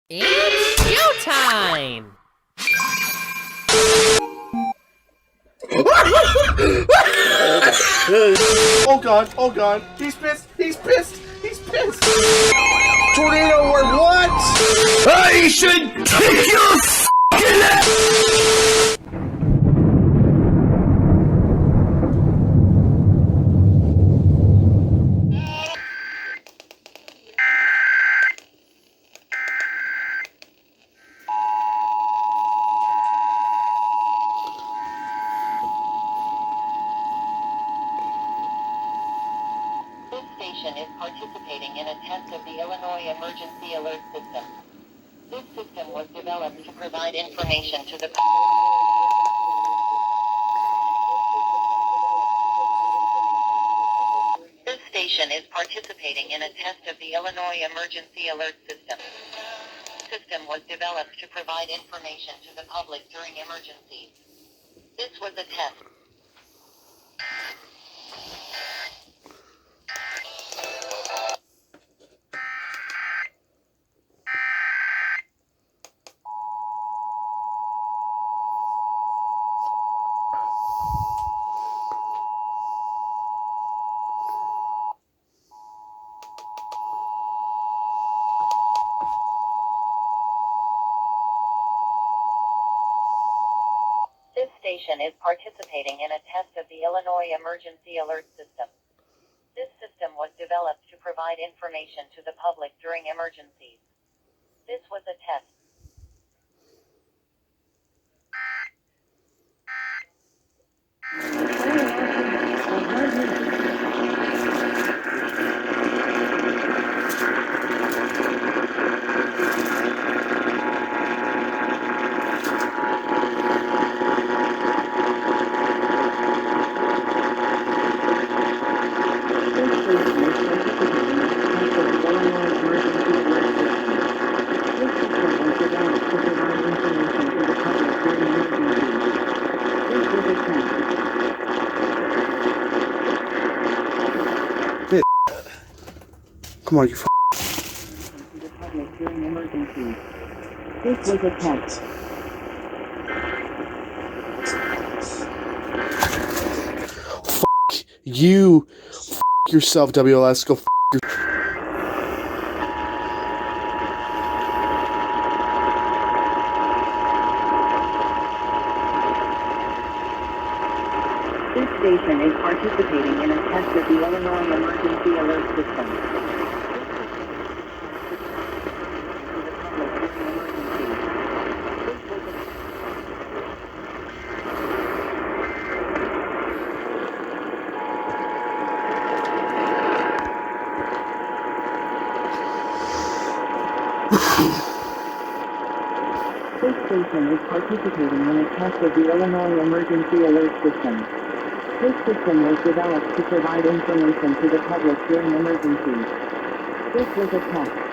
It's showtime! Oh god, oh god, he's pissed, he's pissed, he's pissed! Tornado or what? I should take your f***ing ass! This station is participating in a test of the Illinois Emergency Alert System. This system was developed to provide information to the This station is participating in a test of the Illinois Emergency Alert System. System was developed to provide information to the public during emergencies. This was a test. This station is participating in a test of the Illinois Emergency Alert System. This system was developed to provide information to the public during emergencies. This was a test. Come on, you f***. This was a test. You f*** yourself, WLS. Go f*** your... This station is participating in a test of the Illinois Emergency Alert System. This station is participating in a test of the Illinois Emergency Alert System. This system was developed to provide information to the public during emergencies. This was a test.